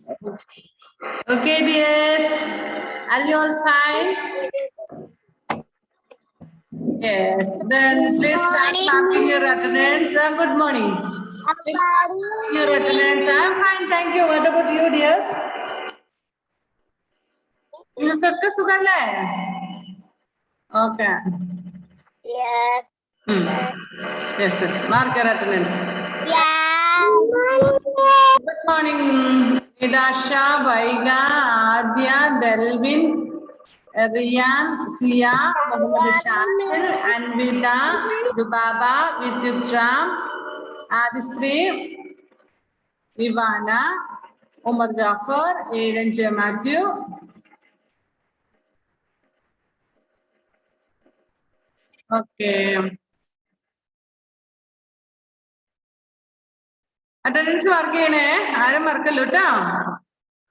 Okay, dears. Are you all fine? Yes. Then please start marking your attendance. Good morning. Please start marking your attendance. I'm fine, thank you. What about you, dears? നിങ്ങൾക്കൊക്കെ സുഖല്ലേ? Okay. Yes. Yes, yes. Mark your attendance. Yeah. Good morning, Nidasha, Vaiga, Adya, Delvin, Riyan, Sia, Muhammad Shakil, Anvita, Dubaba, Vidyutram, Adisri, Ivana, Umar Jafar, Aiden J. Matthew. Okay. Attendance mark ചെയ്യണേ, ആരും മറക്കല്ലോ ട്ടോ.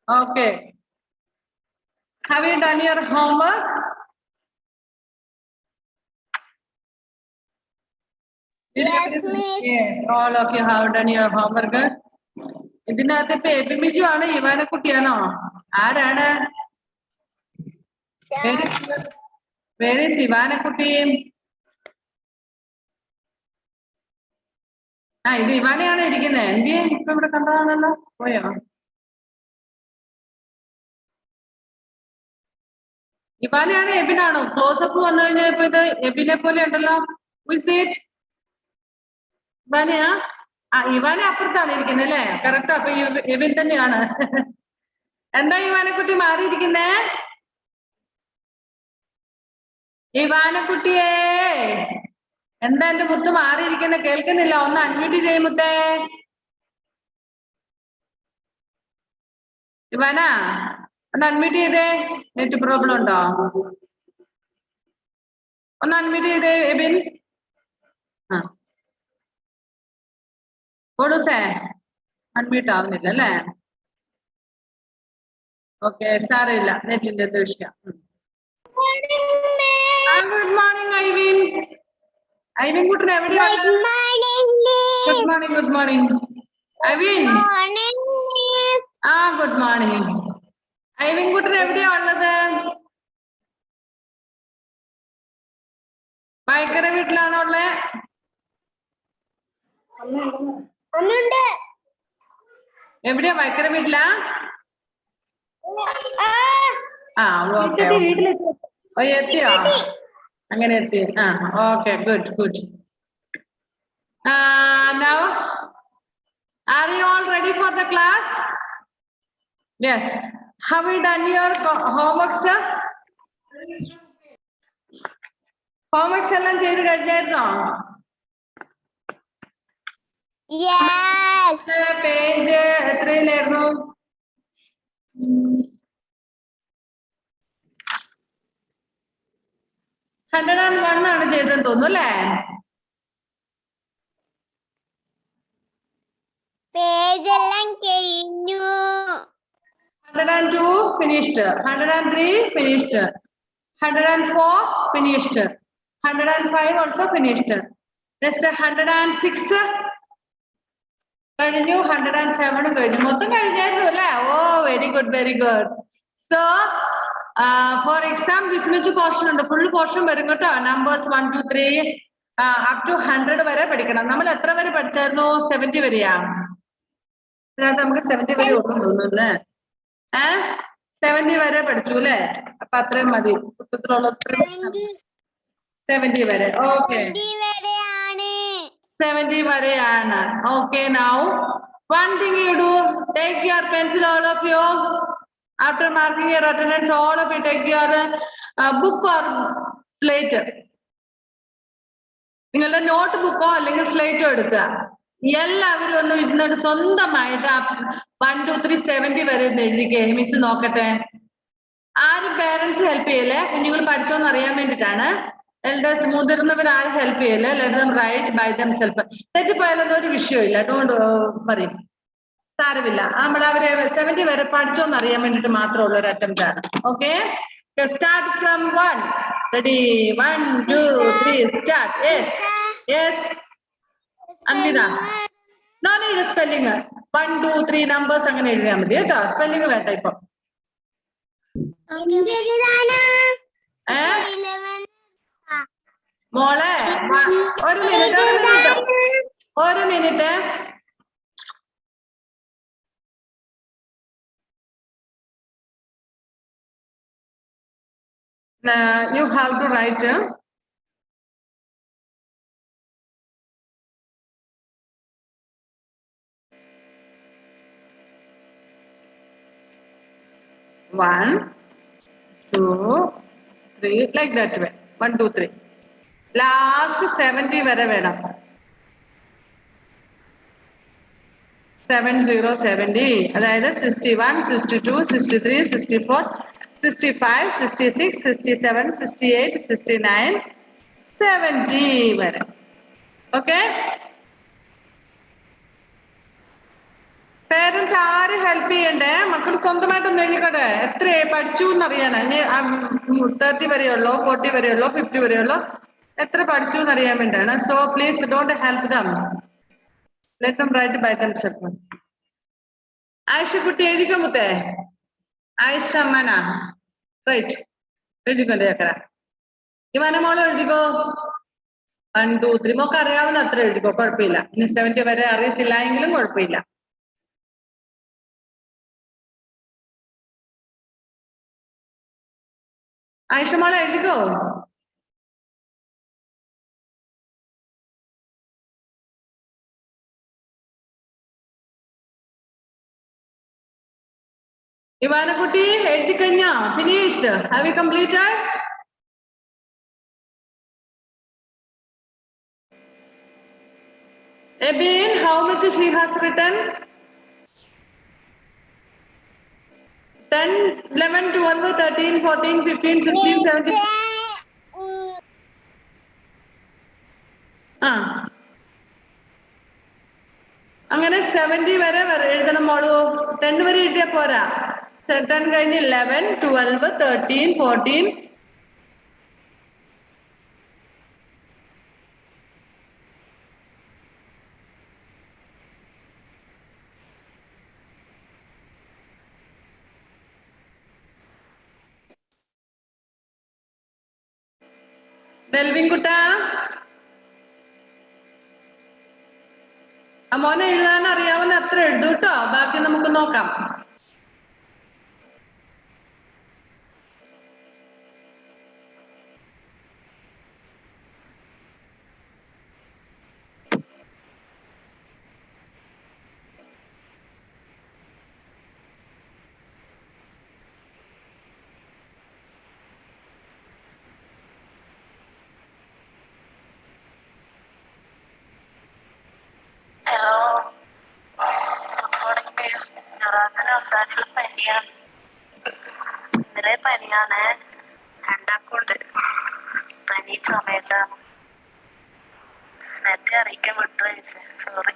Okay. Have you done your homework? Yes, miss. Yes, all of you have done your homework. ഇതിനകത്ത് ഇപ്പൊ എബിമിജു ആണോ ഇവാനക്കുട്ടിയാണോ? ആരാണ്? വേറെ ഇവാനക്കുട്ടി. ഇത് ഇവാനയാണോ ഇരിക്കുന്നത്? എന്തിയെ ഇപ്പൊ ഇവിടെ കണ്ടതാണല്ലോ, പോയോ? ഇവാനയാണോ എബിനാണോ? ക്ലോസപ്പ് വന്നു കഴിഞ്ഞാൽ ഇപ്പൊ ഇത് എബിനെ പോലെ ഉണ്ടല്ലോ. ഇവാനയാ? ഇവാന അപ്പുറത്താണ് ഇരിക്കുന്നത് അല്ലേ? കറക്റ്റ്. അപ്പൊ എബിൻ തന്നെയാണ്. എന്താ ഇവാനക്കുട്ടി മാറിയിരിക്കുന്നേ? ഇവാനക്കുട്ടിയേ, എന്താ എന്റെ മുത്ത് മാറിയിരിക്കുന്ന? കേൾക്കുന്നില്ല. ഒന്ന് അൺമ്യൂട്ട് ചെയ്യ് മുത്തേ. ഇവാന ഒന്ന് അൺമ്യൂട്ട് ചെയ്തേ. നെറ്റ് പ്രോബ്ലം ഉണ്ടോ? ഒന്ന് അൺമ്യൂട്ട് ചെയ്തേ എബിൻ. ഓടുസേ അൺമ്യൂട്ട് ആവുന്നില്ല അല്ലേ? ഓക്കെ, സാരമില്ല, നെറ്റിന്റെ എന്തോ വിഷയം. Good morning Ivin. ഐവിൻ കുട്ടൻ എവിടെയാണ്? Good morning. Good morning Ivin. Good morning. Ivin കുട്ടൻ എവിടെയാ ഉള്ളത്? വൈക്കര വീട്ടിലാണോ ഉള്ളേ? എവിടെയാ? വൈക്കര വീട്ടിലാ? ഓക്കെ. എത്തിയോ? അങ്ങനെ എത്തി. Okay, good good. Now, are you all ready for the class? Yes. Have you done your homework, sir? Homeworks എല്ലാം ചെയ്ത് കഴിഞ്ഞായിരുന്നോ? Yes. പേജ് എത്രയിലായിരുന്നു? 101 ആണ് ചെയ്തെന്ന് തോന്നുന്നു അല്ലേ? പേജ് എല്ലാം കഴിഞ്ഞു. 102 finished, 103 finished, 104 finished, 105 also finished. Next 106 കഴിഞ്ഞു, 107 കഴിഞ്ഞു. മൊത്തം കഴിഞ്ഞായിരുന്നു അല്ലേ? Very good, very good. So for exam വിസ്മിച്ച് പോർഷൻ ഉണ്ട്. ഫുൾ പോർഷൻ വരും കേട്ടോ. നമ്പേഴ്സ് 1 2 3 up to 100 വരെ പഠിക്കണം. നമ്മൾ എത്ര വരെ പഠിച്ചായിരുന്നു? 70 വരെയാ. ഇതിനകത്ത് നമുക്ക് 70 വരെ ഒന്നും തോന്നുന്നല്ലേ? 70 വരെ പഠിച്ചു അല്ലേ? അപ്പൊ അത്രയും മതി. പുസ്തകത്തിലുള്ള 70 വരെ. ഓക്കെ, 70 വരെയാണ്. Okay, now one thing you do, take your pencil, all of you. After marking your attendance, all of you take your book or slate. നിങ്ങളുടെ നോട്ട് ബുക്കോ അല്ലെങ്കിൽ സ്ലേറ്റോ എടുക്കുക. എല്ലാവരും ഒന്ന് ഇരുന്നിട്ട് സ്വന്തമായിട്ട് 1 2 3 70 വരെ എഴുതിക്കേ. മിസ് നോക്കട്ടെ. ആരും പേരൻസ് ഹെൽപ്പ് ചെയ്യല്ലേ? കുഞ്ഞുങ്ങൾ പഠിച്ചോന്ന് അറിയാൻ വേണ്ടിയിട്ടാണ്. എൽഡേഴ്സ്, മുതിർന്നവർ ആരും ഹെൽപ്പ് ചെയ്യല്ലേ? Let them write by them self. തെറ്റിപ്പോയാലൊന്നും ഒരു വിഷയമില്ല. ഡോണ്ട് പറയും, സാരമില്ല. നമ്മൾ അവരെ 70 വരെ പഠിച്ചോന്ന് അറിയാൻ വേണ്ടിട്ട് മാത്രമുള്ള ഒരു അറ്റംപ്റ്റ് ആണ്. Okay, start from 1. Ready? 1 2 3 start. Yes yes. Anvitha, no need spelling. 1, 2, 3 numbers അങ്ങനെ എഴുതിയാൽ മതി കേട്ടോ. സ്പെല്ലിംഗ് വേണ്ട ഇപ്പൊ. മോളെ ഒരു minute you have to write 1, 2, 3 like that way. 1, 2, 3. Last 70 വരെ വേണം. 70 അതായത് 61, 62, 63, 64, 65, 66, 67, 68, 69, 70 വരെ. ഓക്കെ? പേരൻസ് ആര് ഹെൽപ്പ് ചെയ്യണ്ടേ? മക്കൾ സ്വന്തമായിട്ടൊന്ന് എഴുതിക്കട്ടെ. എത്ര പഠിച്ചു എന്നറിയാനാ. ഇനി 30 വരെയുള്ളോ, 40 വരെയുള്ളോ, 50 വരെയുള്ളോ, എത്ര പഠിച്ചു എന്നറിയാൻ വേണ്ടിയാണ്. So please don't help them. Let them write by themself. ആയിഷക്കുട്ടി എഴുതിക്കോ മുത്തേ. ആയിഷ മന റൈറ്റ് എഴുതിക്കോണ്ടേ ചക്കര. ഇവന മോള് എഴുതിക്കോ. 1, 2, 3 മോക്ക് അറിയാവുന്ന അത്ര എഴുതിക്കോ, കുഴപ്പമില്ല. ഇനി 70 വരെ അറിയത്തില്ല എങ്കിലും കുഴപ്പമില്ല. ആയിഷ മോളെ എഴുതിക്കോ. ഇവാനക്കുട്ടി എഴുതി കഴിഞ്ഞോ? Finished? Have you completed? Ebin, how much she has written? 10, 11, 12, 13, 14, 15, 16, 17. അങ്ങനെ 70 വരെ എഴുതണം മോളൂ. 10 വരെ എഴുതിയാ പോരാ. 10 കഴിഞ്ഞ് 11, 12, 13, 14. ഡെൽവിൻ കുട്ടാ, മോനെ എഴുതാൻ അറിയാവുന്ന അത്ര എഴുതൂ കേട്ടോ. ബാക്കി നമുക്ക് നോക്കാം. ഇന്നലെ പനിയാണ്, രണ്ടാക്കുണ്ട് പനി, ചുമയിട്ടാണ്. നേരത്തെ അറിയിക്കാൻ വിട്ടു, sorry.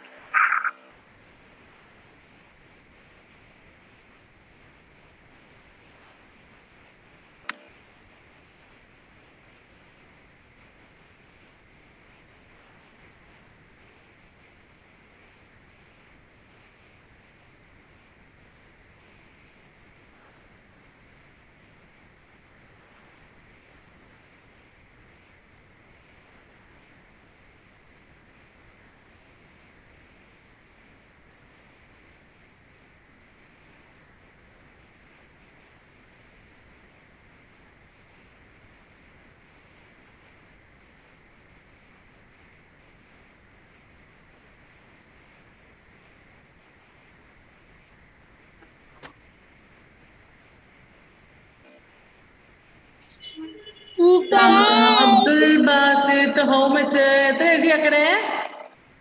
Abdul Basith how much എത്ര എഴുതിയാക്കണേ?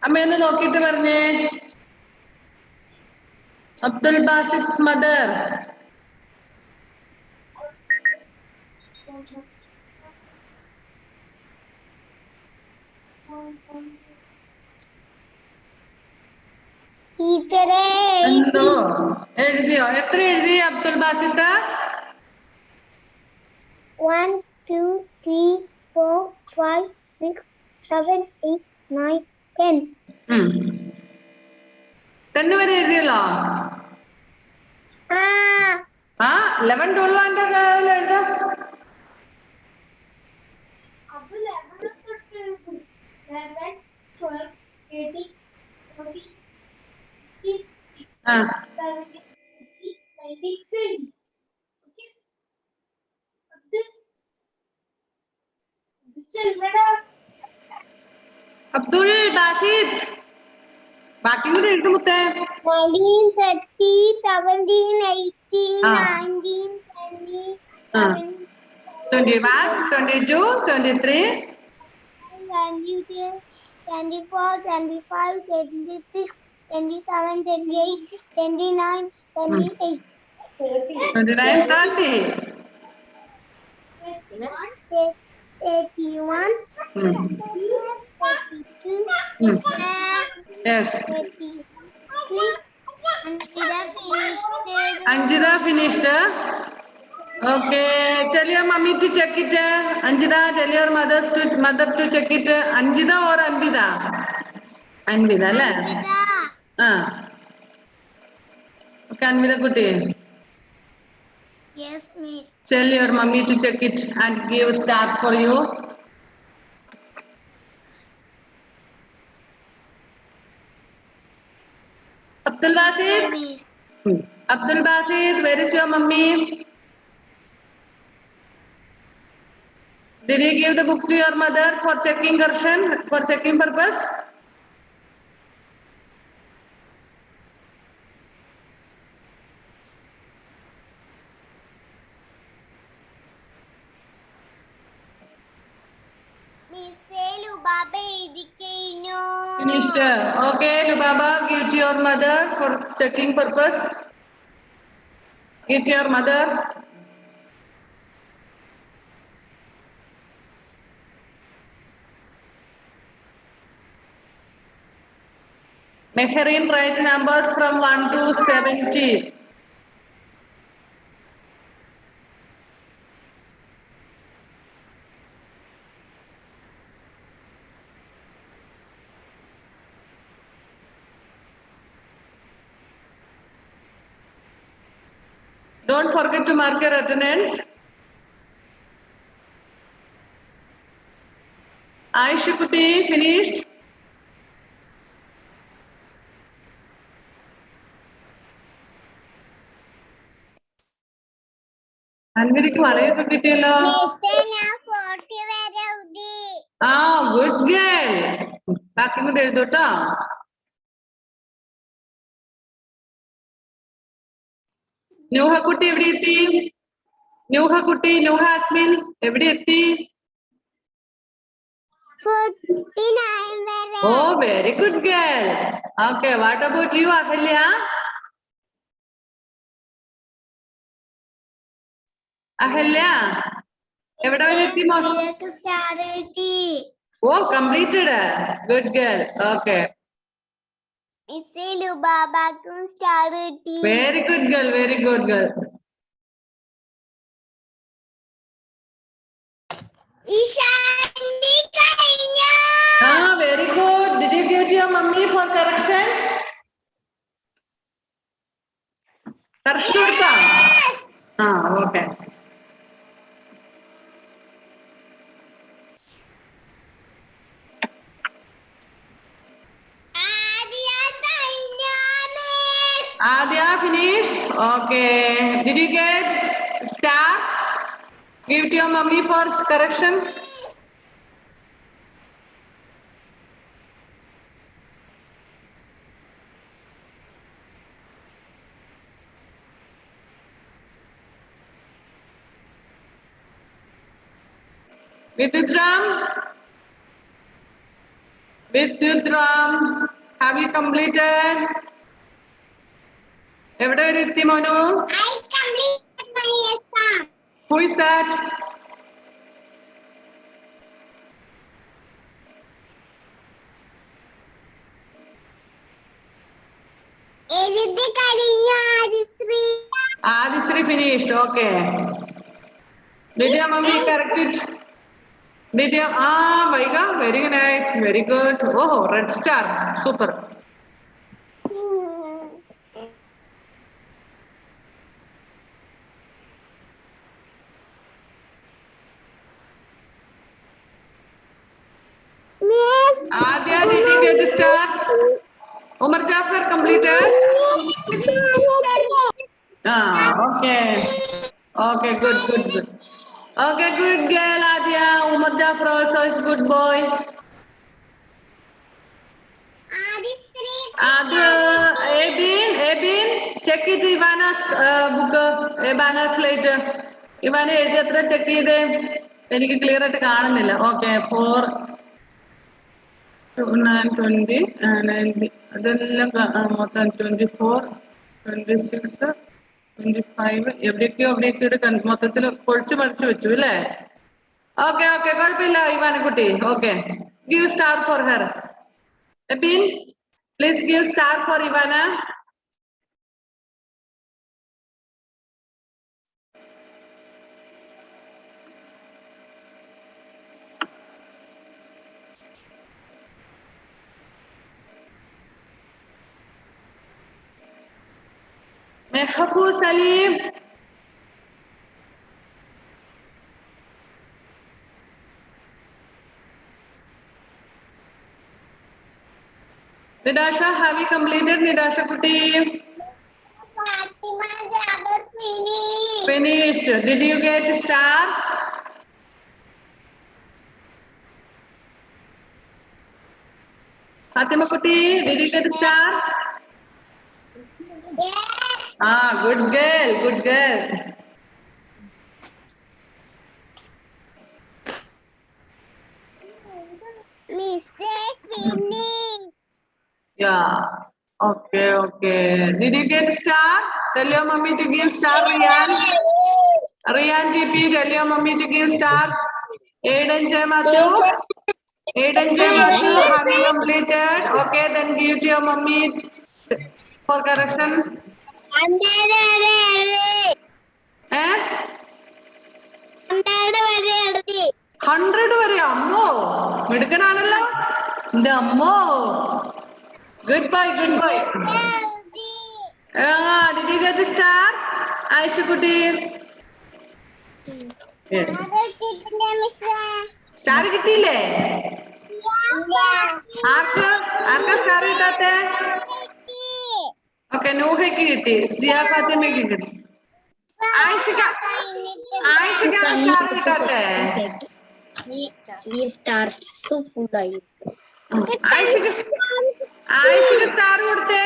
അമ്മയൊന്ന് നോക്കിട്ട് പറഞ്ഞേ. അബ്ദുൽ ബാസിത്ത് മദർ. എന്തോ എഴുതിയോ? എത്ര എഴുതി അബ്ദുൽ ബാസിത്ത്? 1, 2, 3, 4, 5, 6, 7, 8, 9, 10. 10 വരെ എഴുതിയല്ലോ. ആ 11 12 എഴുതാ. അപ്പൊ 11 തൊട്ട് 11 12 13 14 15 ആ 16 17 18 19 20. Okay. അബ്ദുൾ ബാസിത് ബാക്കി കൂടെ എഴുതുമുത്തേ. 19 30 17 18 ആ 19 20 ആ 21 21 22 23 22 24 25 26 27 28 29 28 29 30. 31 ഉം. 32 ഉം. Yes. 33 Anjita finished. Okay. Tell your mommy to check it. Anjita, tell your mother to check it. Anjita or Anvida? Anvida, അല്ലേ? ആ. Okay, Anvida കുട്ടി. Yes, miss. Tell your mommy to check it and give star for you. Abdul Basit. Miss. Abdul Basit, where is your mummy? Did you give the book to your mother for checking correction, for checking purpose? Finished. Okay, Lubaba, give to your mother for checking purpose. Give to your mother. Meherin, write numbers from 1 to 70. Don't forget to mark your attendance. Aisha Kuti, finished? അൻവിരിക്ക് വളയൊക്കെ കിട്ടിയല്ലോ. ആ good girl. ബാക്കി കൂടെ എഴുതൂട്ടോ. നൂഹക്കുട്ടി എവിടെ എത്തി? നൂഹക്കുട്ടി, നൂഹ അസ്മിൻ എവിടെ എത്തി? 49 വരെ. Oh very good girl. Okay, what about you Ahalya? Ahalya എവിടെ വരെ എത്തി മോൾ? Oh completed. Good girl. Okay ലുബാബാക്കും സ്റ്റാർ കിട്ടി. Very good girl, very good girl. ആ very good. Did you give to your mummy for correction? Correction കൊടുത്തോ? ആ okay. Adya finished. Okay. Did you get star? Give to your mummy for correction. Vidutram. Vidutram. Have you completed? എവിടെ വരെ എത്തി മോനു? Who is that? Adisri finished. Okay. Did your mommy correct it? Did you? Vaiga, very nice, very good. Oh, red star, super. Adya, did you get to start? Umar Jafar completed? Okay. Okay, good. Okay, good girl, Adya. Umar Jafar also is good boy. Abin, check it Ivana's book, Ivana's later. Ivana എഴുതിയത്ര check ചെയ്തേ എനിക്ക് clear ആയിട്ട് കാണുന്നില്ല. Okay 4 20 90 അതെല്ലാം മൊത്തം 24 26 25 എവിടെയൊക്കെയോ മൊത്തത്തിൽ പൊളിച്ചു മറിച്ചു വെച്ചു അല്ലേ? ഓക്കെ കുഴപ്പമില്ല ഇവാനക്കുട്ടി. Okay give star for her. Ebin please give star for Ivana. Mahfouz Salim. Nidasha, have you completed, Nidasha Kutti? Finished. Did you get a star? Fatima Kutti, did you get a star? Yes. Good girl. Yeah. Okay. Did you get a star? Tell your mommy to give star, Riyan. Riyan TP, tell your mommy to give star. Aiden J. Matthew, have you completed? Okay, then give to your mommy for correction. 100 വരെ അമ്മോ മിടുക്കനാണല്ലോ എന്റെ അമ്മോ. Good boy. Did you get a star, Aisha Kutti? Yes. Star കിട്ടിയില്ലേ? ആർക്കാ star കിട്ടാത്തെ? Okay നൂഹയ്ക്ക് കിട്ടി, ജിയ ഫാത്തിമയ്ക്ക് കിട്ടി. ആയിഷക്കാണ് star കിട്ടാത്തെ? ആയിഷക്ക് star കൊടുത്തേ.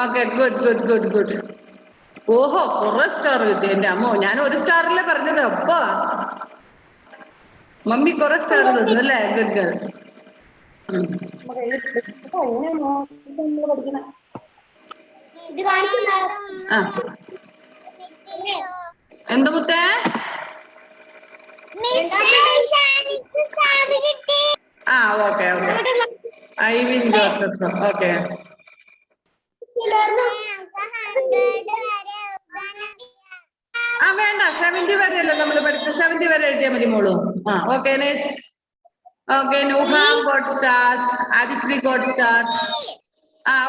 Okay good. ഓഹോ കുറെ സ്റ്റാർ കിട്ടി എന്റെ അമ്മോ. ഞാൻ ഒരു സ്റ്റാറിലെ പറഞ്ഞത്. അപ്പൊ മമ്മി കുറെ സ്റ്റാർ തന്നു അല്ലേ? Good girl. എന്ത് മുത്തേ? Okay Ivin Joseph. ഓക്കെ വേണ്ട 70 വരെയല്ലേ നമ്മൾ പഠിച്ചത്. 70 വരെ എഴുതിയാൽ മതി മോളൂ. Okay next. Okay Nuham got stars, Adisri got stars.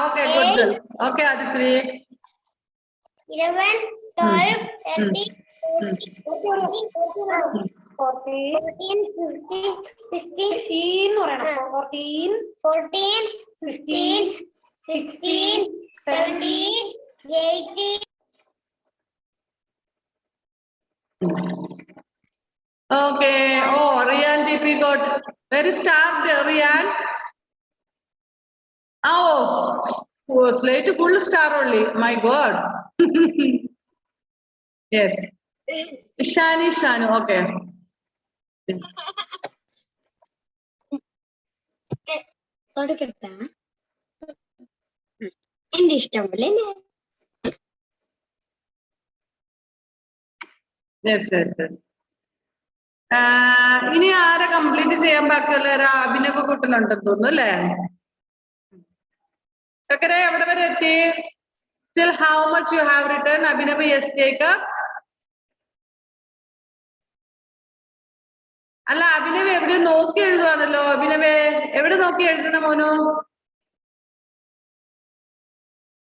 Okay, good girl. Okay, Adisri. 11, 12, 13, 14, 15, 16, 16, 17, 18. Okay. Riyan TP got very star there, Riyan. Slate full star only. My God. Yes. Shanu. Okay. എന്റെ ഇഷ്ടം പോലെ. Yes. ഇനി ആരെ complete ചെയ്യാൻ ബാക്കിയുള്ള അഭിനവ് കൂട്ടുന്നുണ്ടെന്ന് തോന്നുന്നു അല്ലേ? ചക്കരെ എവിടെ വരെ എത്തി? Still how much you have written? Abhinav, yes, Jacob. അല്ല അഭിനവ് എവിടെ നോക്കി എഴുതുവാണല്ലോ. അഭിനവേ എവിടെ നോക്കി എഴുതുന്ന മോനു?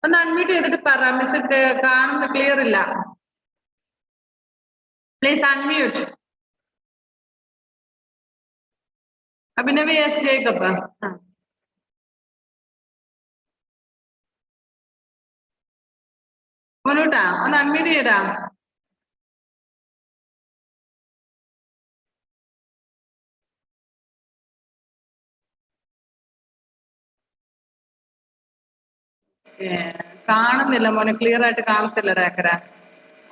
ഒന്ന് അൺമ്യൂട്ട് ചെയ്തിട്ട് പറ, മിസ് കാണുന്ന ക്ലിയർ ഇല്ല. Please unmute. Abhinav yes Jacob. മോനൂട്ടാ ഒന്ന് അൺമ്യൂട്ട് ചെയ്യടാ. കാണുന്നില്ല മോനെ, ക്ലിയർ ആയിട്ട് കാണത്തില്ല ഡാക്കര.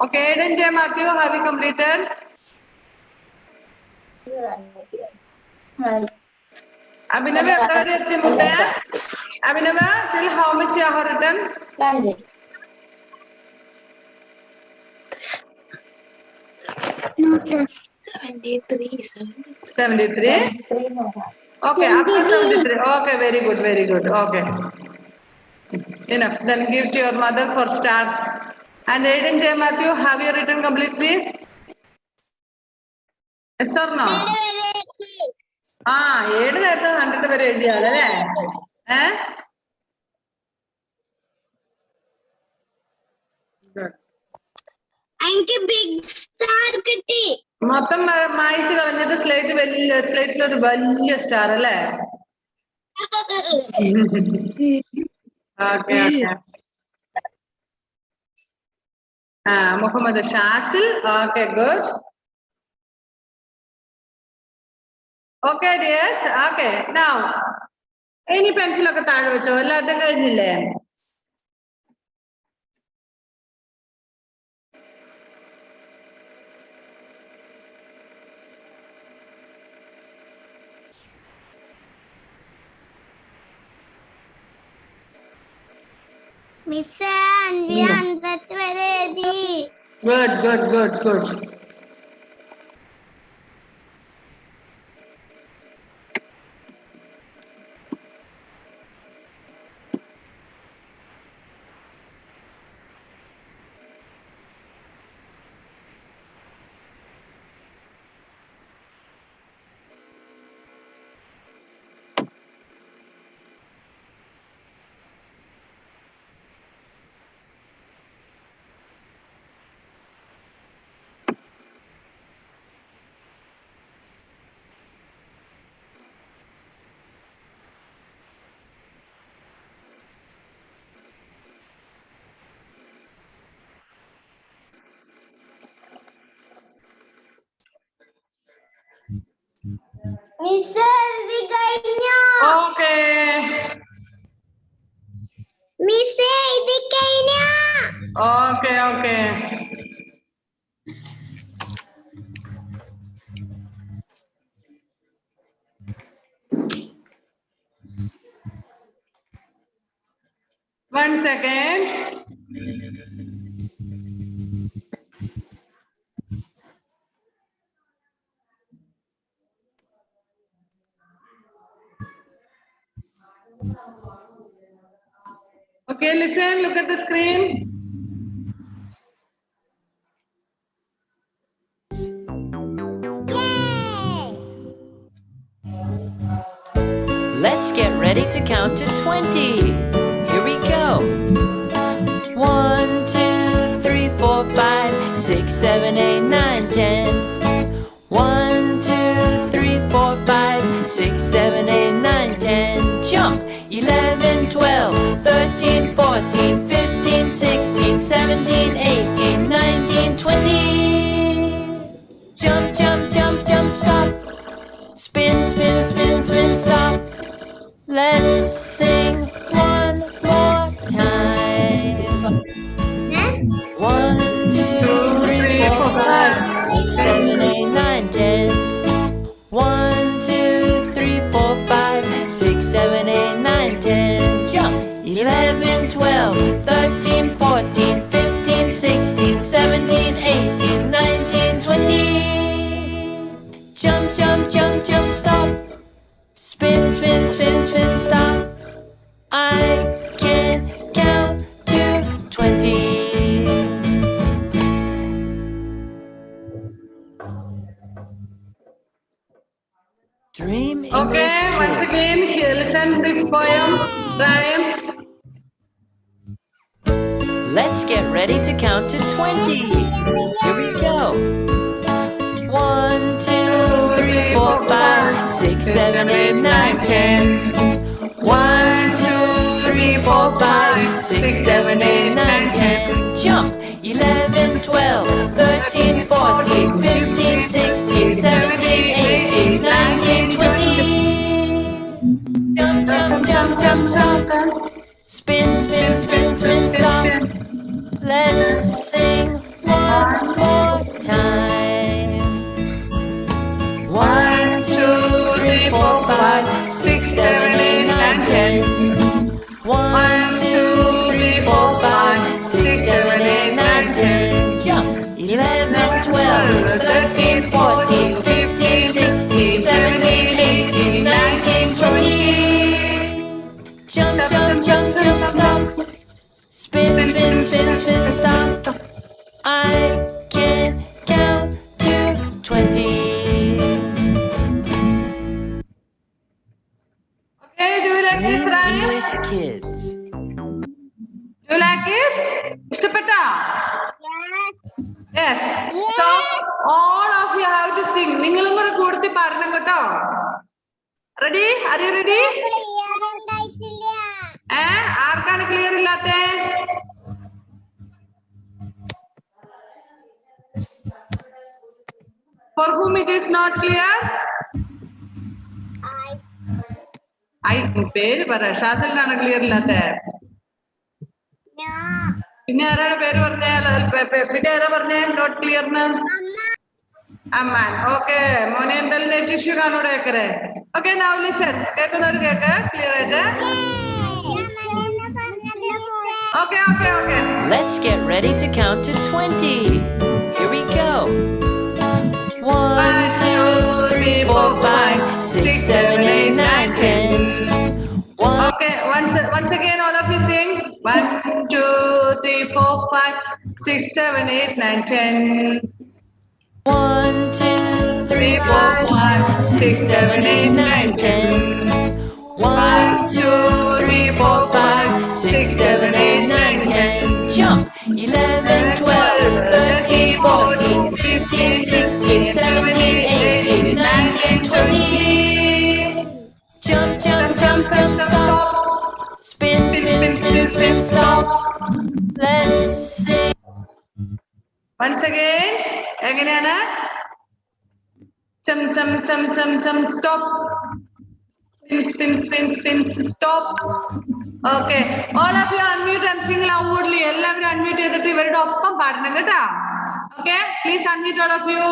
Okay, Aiden J Mathew, have you completed? Abhinav എവിടെ വരെ എത്തി മുത്തേ? Abhinav, till how much you have written? 73. Okay, up to 73. Okay, very good, very good. Okay. Enough. Then give to your mother for start. And Aiden J. Matthew, have you written completely? Yes or no? Ah, 7 100 വരെ എഴുതിയാലേ? Good. എനിക്ക് big star കിട്ടി. മൊത്തം മായിച്ചു കളഞ്ഞിട്ട് സ്ലേറ്റിൽ ഒരു വലിയ സ്റ്റാർ അല്ലേ? Okay okay. Muhammad Shazil. Okay, good. Okay dears. Okay, now ഇനി പെൻസിലൊക്കെ താഴെ വെച്ചോ. എല്ലാവരുടെയും കഴിഞ്ഞില്ലേ? മിസ് 100 വരെ എഴുതി. Good good good good. Miss എഴുതി കഴിഞ്ഞു. ഓക്കെ മിസ് എഴുതി കഴിഞ്ഞു. Okay okay. One second. Okay, listen, look at the screen. Let's get ready to count to 20. Here we go. 1, 2, 3, 4, 5, 6, 7, 8, 9, 10. 1, 2, 3, 4, 5, 6, 7, 8, 9, 10. Jump! 11, 12, 13, 14, 15, 16, 17, 18, 19, 20. Jump, jump, jump, jump, stop. Spin, spin, spin, spin, stop. Let's sing one more time. 1, 2, 3, 4, 5, 6, 7, 8, 9, 10. 1, 2, 3, 4, 5, 6, 7, 8, 9, 10. Jump! 11, 12, 13, 14, 15, 16, 17, 18, 19, 20. Jump, jump, jump, jump, stop. Spin, spin, spin, spin, stop. I can count to 20. Dream English Okay, once Kids. again, here, listen this poem, rhyme. Let's get ready to count to 20. Here we go. 1, 2, 3, 4, 5, 6, 7, 8, 9, 10. 1, 2, 3, 4, 5, 6, 7, 8, 9, 10. Jump! 11, 12, 13, 14, 15, 16, 17, 18, 19, 20. Jump, jump, jump, jump, stop. Spin, spin, spin, spin, stop. Let's sing one more time. 1, 2, 3, 4, 5, 6, 7, 8, 9, 10. 1, 2, 3, 4, 5, 6, 7, 8, 9, 10. Jump! 11, 12, 13, 14, 15, 16, 17, 18, 19, 20. Jump, jump, jump, jump, stop. Spin, spin, spin, spin, stop. I can count to 20. Okay, do you like this Dream rhyme? English kids. Do you like it? ഇഷ്ടപ്പെട്ടോ? Yes. So all of you have to sing. നിങ്ങളും കൂടെ കൂടത്തി പാടണം കേട്ടോ. Ready? Are you ready? ആർക്കാണ് clear ഇല്ലാത്തെ? For whom it is not clear? പേര് പറ. ഷാസലിനാണ് ക്ലിയർ ഇല്ലാത്തെ. പിന്നെ ആരാണ് പേര് പറഞ്ഞ? പിന്നെ ആരാ പറഞ്ഞ നോട്ട് ക്ലിയർന്ന്? അമ്മാൻ. ഓക്കെ മോനെ എന്തായാലും നെറ്റ് ഇഷ്യൂ കാണൂടെ കേക്കറേ. Okay now listen. കേൾക്കുന്നവർ കേക്ക് ക്ലിയർ ആയിട്ട്. Okay okay okay. Let's get ready to count to 20. Here we go. 1, 2, 3, 4, 5, 6, 7, 8, 9, 10. Okay, once again, all of you sing. 1, 2, 3, 4, 5, 6, 7, 8, 9, 10. 1, 2, 3, 4, 5, 6, 7, 8, 9, 10. 1, 2, 3, 4, 5, 6, 7, 8, 9, 10. Jump! 11, 12, 13, 14, 15, 16, 17, 18, 19, 20. Jump, jump, jump, jump, stop. Spin, spin, spin, spin, stop. Let's sing. Once again, എങ്ങനെയാണ്? Chum chum chum chum chum stop. Spin spin spin spin stop. Okay, all of you unmute and sing loudly. എല്ലാവരും unmute ചെയ്തിട്ട് ഇവരുടെ ഒപ്പം പാടണം കേട്ടോ. Okay, please unmute all of you.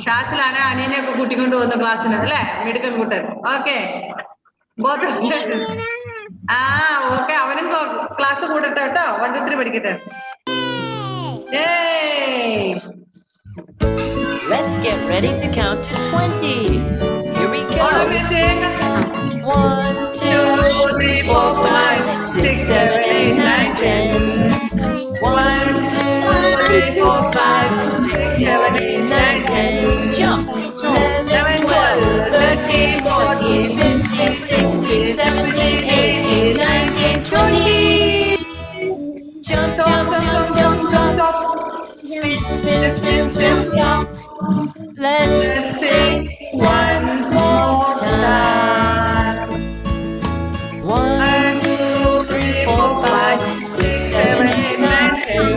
ഷാസിലാണ് അനീനെ ഒക്കെ കൂട്ടിക്കൊണ്ട് പോകുന്ന ക്ലാസ്സിന് അല്ലേ? മിടുക്കൻ കൂട്ടൻ. ഓക്കെ ഓക്കെ അവനും ക്ലാസ് കൂടട്ടെ കേട്ടോ. 1, 2, 3 പഠിക്കട്ടെ. Let's get ready to count to 20. Here we go. All of you sing. 1, 2, 3, 4, 5, 6, 7, 8, 9, 10. 1, 2, 3, 4, 5, 6, 7, 8, 9, 10. Jump! 11, 12, 13, 14, 15, 16, 17, 18, 19, 20. Jump, jump, jump, jump, stop. Spin, spin, spin, spin, stop. Let's sing one more time. 1, 2, 3, 4, 5, 6, 7, 8, 9, 10.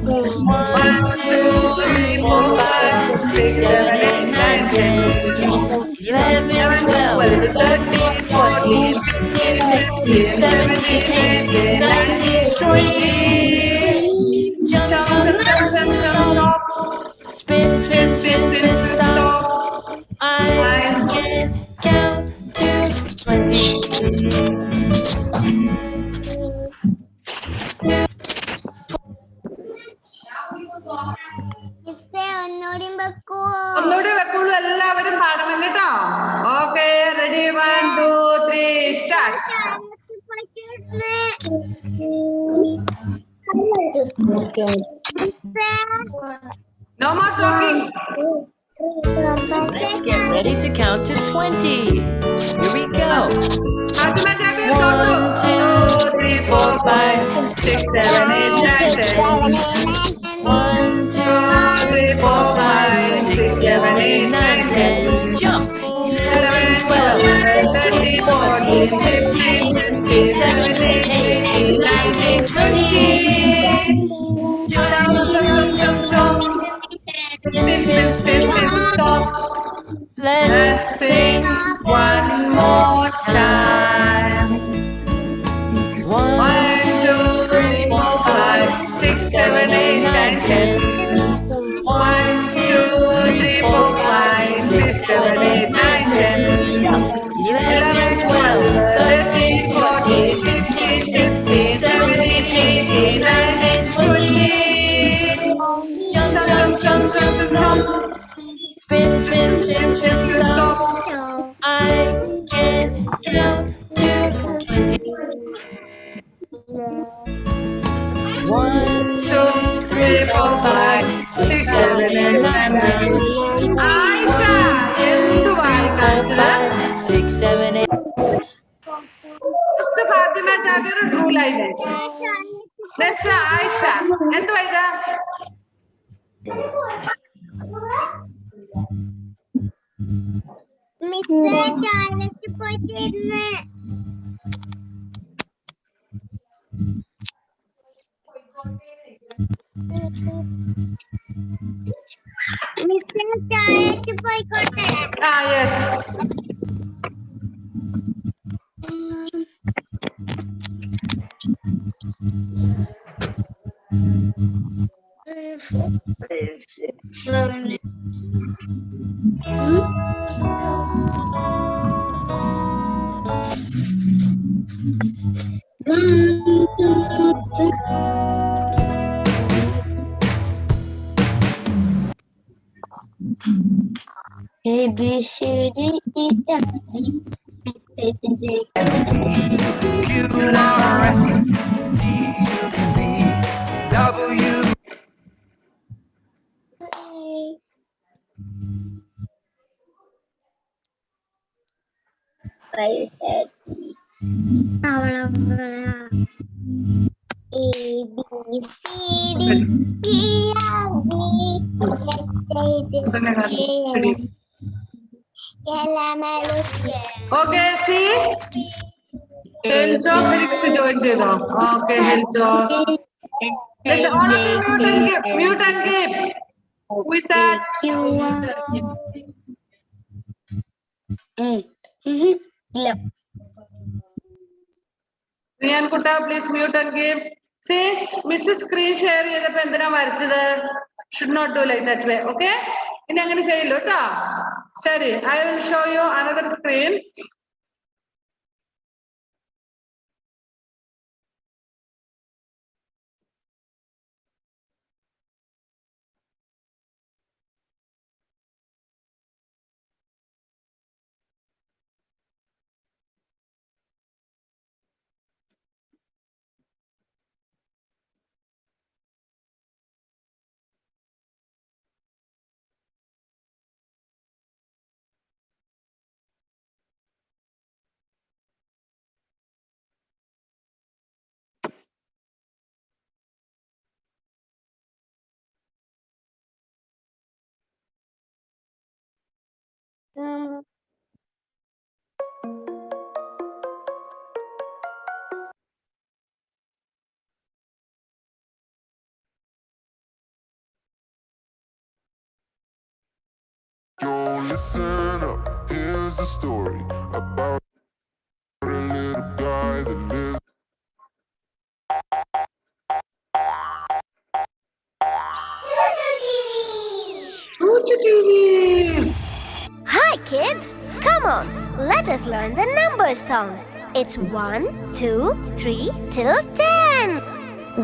1, 2, 3, 4, 5, 6, 7, 8, 9, 10. 11, 12, 13, 14, 15, 16, 17, 18, 19, 20. Jump, jump, jump, jump, stop. Spin, spin, spin, spin, stop. I can count to 20. ഒന്നുകൂടി വെക്കുള്ളൂ. എല്ലാവരും പാടണം കേട്ടോ. Okay ready 1, 2, 3 start. No more talking. Let's get ready to count to 20. Here we go. 1, 2, 3, 4, 5, 6, 7, 8, 9, 10. 1, 2, 3, 4, 5, 6, 7, 8, 9, 10. Jump! 11, 12, 13, 14, 15, 16, 17, 18, 19, 20. Jump, jump, jump, jump. Spin, spin, spin, spin, stop. Let's sing one more time. 1, 2, 3, 4, 5, 6, 7, 8, 9, 10. 1, 2, 3, 4, 5, 6, 7, 8, 9, 10. 11, 12, 13, 14, 15, 16, 17, 18, 19, 20. Jump, jump, jump, jump, jump. Spin, spin, spin, spin, stop! Stop. I can count to 20. 1, 2, 3, 4, 5, 6, 7, 8, 9, 10. Ayisha, എന്തുവാണ് കാണിച്ചത്? 6, 7, 8. First Fathima Jabir true line. Next Ayisha, എന്തുവാ ഇത്? Mister toilet പോയിട്ട് വരുന്നേ. Mister toilet പോയിക്കോട്ടെ. ആ yes. A B C D E F G H I J K L M okay see Heljo Felix join ചെയ്തോ? Okay Heljo. Mute and keep. Who is that? Riyan കുട്ട please mute and give. See miss screen share ചെയ്തപ്പോ എന്തിനാ വരച്ചത്? Should not do like that way. Okay, ഇനി അങ്ങനെ ചെയ്യല്ലോ കേട്ടോ. ശരി, I will show you another screen. Yo, listen up, here's a story about a little guy that lives. Hi kids, come on, let us learn the numbers song. It's 1, 2, 3 till 10.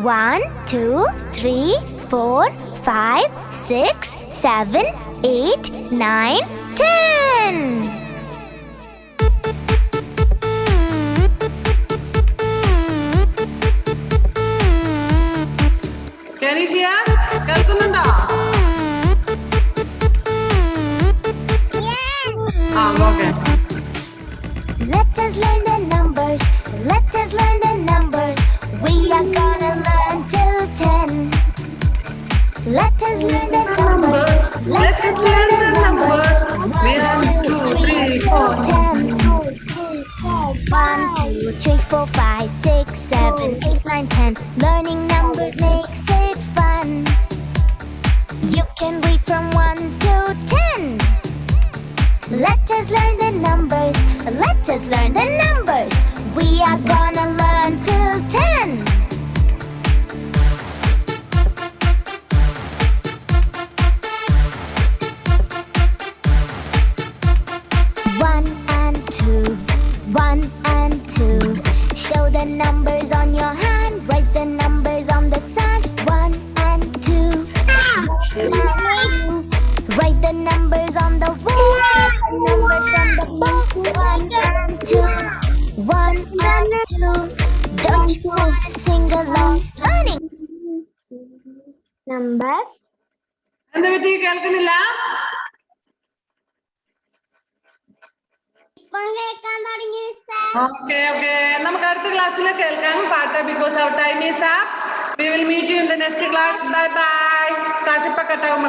1, 2, 3, 4, 5, 6, 7, 8, 9, 10. Can you hear? കേൾക്കുന്നുണ്ടോ? Okay. Let us learn the numbers. Let us learn the numbers. Let us learn the numbers. Let us learn the numbers. 1, 2, 3, 4, 10. 1, 2, 3, 4, 5, 6, 7, 8, 9, 10. Learning numbers makes it fun. You can read from 1 to 10. Let us learn the numbers. Let us learn the numbers. We are gonna learn till 10. One and two, 1 and 2. Show the numbers on your hand. Write the numbers on the sand. 1 and 2. Write the numbers on the wall. Numbers on the book. 1 and 2. 1 and 2. Don't you wanna sing along? Learning number. എന്താ പറ്റി കേൾക്കുന്നില്ല? Okay okay, നമുക്ക് അടുത്ത ക്ലാസ്സിൽ കേൾക്കാം പാട്ട്. Because our time is up. We will meet you in the next class. Bye bye. Class ഇപ്പൊ കട്ടാകും.